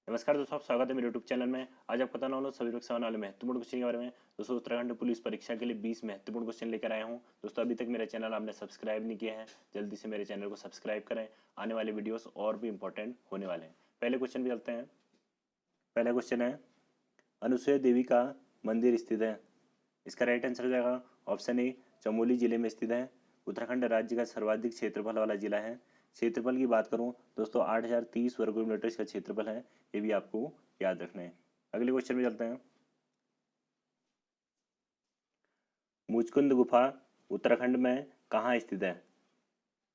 नमस्कार दोस्तों, आप स्वागत है मेरे यूट्यूब चैनल में। आज आपको बताना वाला सभी लोग सवाल वाले महत्वपूर्ण क्वेश्चन के बारे में। दोस्तों, उत्तराखंड पुलिस परीक्षा के लिए 20 महत्वपूर्ण क्वेश्चन लेकर आया हूं। दोस्तों, अभी तक मेरा चैनल आपने सब्सक्राइब नहीं किया है, जल्दी से मेरे चैनल को सब्सक्राइब करें। आने वाले वीडियोस और भी इंपॉर्टेंट होने वाले हैं। पहले क्वेश्चन भी चलते हैं। पहला क्वेश्चन है, अनुसुईया देवी का मंदिर स्थित है। इसका राइट आंसर हो जाएगा ऑप्शन ए, चमोली जिले में स्थित है। उत्तराखंड राज्य का सर्वाधिक क्षेत्रफल वाला जिला है। क्षेत्रफल की बात करूं दोस्तों, 8030 वर्ग किलोमीटर इसका क्षेत्रफल है। ये भी आपको याद रखना है। अगले क्वेश्चन में चलते हैं। मुचकुंद गुफा उत्तराखंड में कहाँ स्थित है?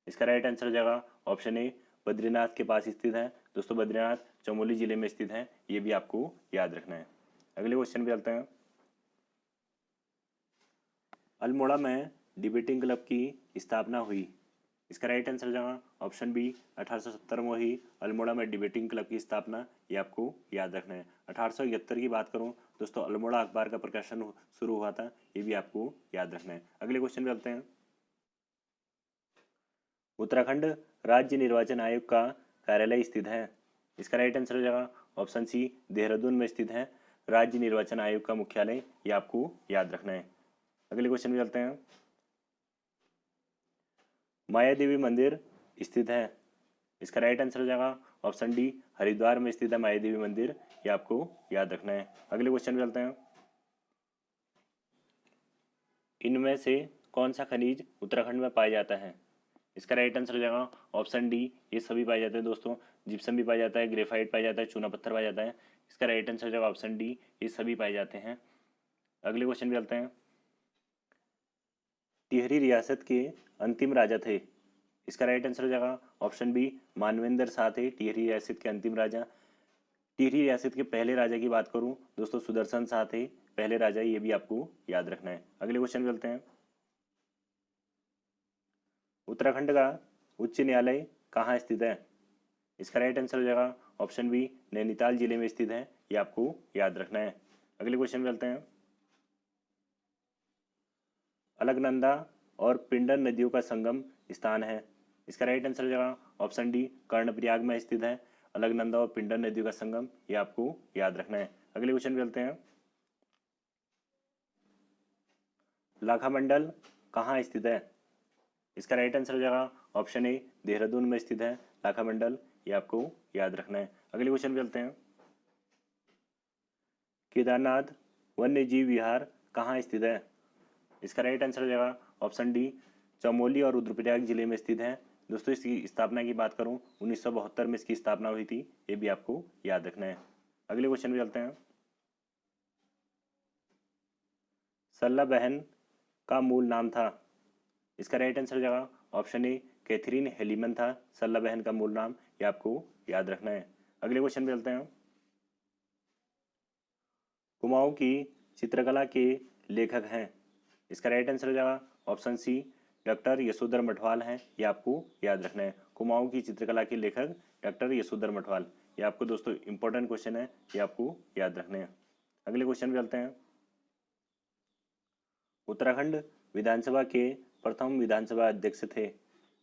इसका राइट आंसर हो जाएगा ऑप्शन ए, बद्रीनाथ के पास स्थित है। दोस्तों, बद्रीनाथ चमोली जिले में स्थित है। ये भी आपको याद रखना है। अगले क्वेश्चन पे चलते हैं। अल्मोड़ा में डिबेटिंग क्लब की स्थापना हुई। इसका राइट आंसर हो जाएगा ऑप्शन बी, 1870 में हुई अल्मोड़ा में डिबेटिंग क्लब की स्थापना। ये आपको याद रखना है। 1871 की बात करूं दोस्तों, अल्मोड़ा अखबार का प्रकाशन शुरू हुआ था। ये भी आपको याद रखना है। अगले क्वेश्चन पे चलते हैं। उत्तराखंड राज्य निर्वाचन आयोग का कार्यालय स्थित है। इसका राइट आंसर हो जाएगा ऑप्शन सी, देहरादून में स्थित है राज्य निर्वाचन आयोग का मुख्यालय। ये आपको याद रखना है। अगले क्वेश्चन पे चलते हैं। माया देवी मंदिर स्थित है। इसका राइट आंसर हो जाएगा ऑप्शन डी, हरिद्वार में स्थित है माया देवी मंदिर। ये आपको याद रखना है। अगले क्वेश्चन पे चलते हैं। इनमें से कौन सा खनिज उत्तराखंड में पाया जाता है? इसका राइट आंसर हो जाएगा ऑप्शन डी, ये सभी पाए जाते हैं दोस्तों। जिप्सम भी पाया जाता है, ग्रेफाइट पाया जाता है, चूना पत्थर पाया जाता है। इसका राइट आंसर हो जाएगा ऑप्शन डी, ये सभी पाए जाते हैं। अगले क्वेश्चन पे चलते हैं। टिहरी रियासत के अंतिम राजा थे। इसका राइट आंसर हो जाएगा ऑप्शन बी, मानवेंद्र शाह थे टिहरी रियासत के अंतिम राजा। टिहरी रियासत के पहले राजा की बात करूं दोस्तों, सुदर्शन शाह थे पहले राजा। ये भी आपको याद रखना है। अगले क्वेश्चन पे चलते हैं। उत्तराखंड का उच्च न्यायालय कहाँ स्थित है? इसका राइट आंसर हो जाएगा ऑप्शन बी, नैनीताल जिले में स्थित है। ये आपको याद रखना है। अगले क्वेश्चन पे चलते हैं। अलकनंदा और पिंडर नदियों का संगम स्थान है। इसका राइट आंसर हो जाएगा ऑप्शन डी, कर्णप्रयाग में स्थित है अलकनंदा और पिंडर नदियों का संगम। ये आपको याद रखना है। अगले क्वेश्चन पे चलते हैं। लाखा मंडल कहाँ स्थित है? इसका राइट आंसर हो जाएगा ऑप्शन ए, देहरादून में स्थित है लाखा मंडल। ये आपको याद रखना है। अगले क्वेश्चन पे चलते हैं। केदारनाथ वन्य जीव विहार कहाँ स्थित है? इसका राइट आंसर हो जाएगा ऑप्शन डी, चमोली और रुद्रप्रयाग जिले में स्थित है। दोस्तों, इसकी स्थापना की बात करूं 1972 में इसकी स्थापना हुई थी। ये भी आपको याद रखना है। अगले क्वेश्चन पे चलते हैं। सल्ला बहन का मूल नाम था। इसका राइट आंसर हो जाएगा ऑप्शन ए, कैथरीन हेलीमन था सल्ला बहन का मूल नाम। ये आपको याद रखना है। अगले क्वेश्चन पे चलते हैं। कुमाऊं की चित्रकला के लेखक हैं। इसका राइट आंसर हो जाएगा ऑप्शन सी, डॉक्टर यशोधर मठवाल हैं। ये आपको याद रखना है। कुमाऊं की चित्रकला के लेखक डॉक्टर यशोधर मठवाल। ये आपको दोस्तों इंपॉर्टेंट क्वेश्चन है, ये आपको याद रखने हैं। अगले क्वेश्चन पे चलते हैं। उत्तराखंड विधानसभा के प्रथम विधानसभा अध्यक्ष थे।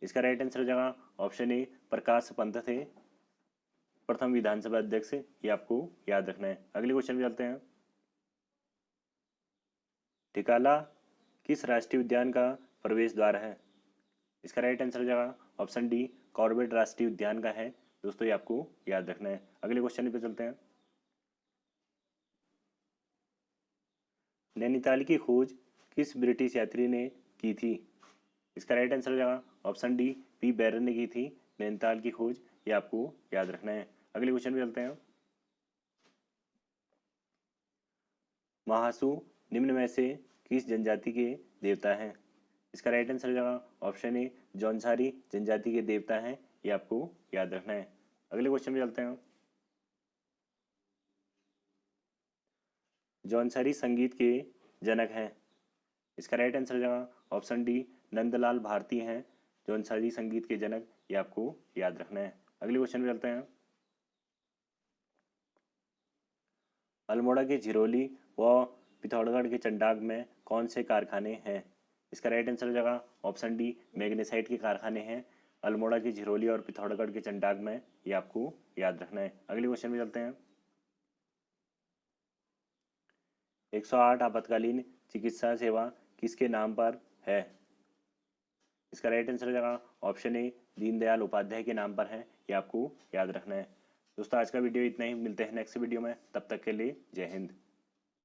इसका राइट आंसर हो जाएगा ऑप्शन ए, प्रकाश पंत थे प्रथम विधानसभा अध्यक्ष। ये आपको याद रखना है। अगले क्वेश्चन पे चलते हैं। टिकाला किस राष्ट्रीय उद्यान का प्रवेश द्वार है? इसका राइट आंसर हो जाएगा ऑप्शन डी, कॉर्बेट राष्ट्रीय उद्यान का है। दोस्तों, ये आपको याद रखना है। अगले क्वेश्चन पे चलते हैं। नैनीताल की खोज किस ब्रिटिश यात्री ने की थी? इसका राइट आंसर हो जाएगा ऑप्शन डी, पी बैरन ने की थी नैनीताल की खोज। ये आपको याद रखना है। अगले क्वेश्चन पे चलते हैं। महासु निम्न में से किस जनजाति के देवता हैं? इसका राइट आंसर हो जाएगा ऑप्शन ए, जौनसारी जनजाति के देवता हैं। ये आपको याद रखना है। अगले क्वेश्चन पे चलते हैं। जौनसारी संगीत के जनक हैं। इसका राइट आंसर हो जाएगा ऑप्शन डी, नंदलाल भारती हैं जौनसारी संगीत के जनक। ये आपको याद रखना है। अगले क्वेश्चन पे चलते हैं। अल्मोड़ा के झिरोली व पिथौरागढ़ के चंडाग में कौन से कारखाने हैं? इसका राइट आंसर हो जाएगा ऑप्शन डी, मैग्नेसाइट के कारखाने हैं अल्मोड़ा की झिरोली और पिथौरागढ़ के चंडाग में, ये आपको याद रखना है। अगले क्वेश्चन में चलते हैं। 108 आपातकालीन चिकित्सा सेवा किसके नाम पर है? इसका राइट आंसर क्या? ऑप्शन ए दीनदयाल उपाध्याय के नाम पर है, ये आपको याद रखना है। दोस्तों आज का वीडियो इतना ही, मिलते हैं नेक्स्ट वीडियो में, तब तक के लिए जय हिंद।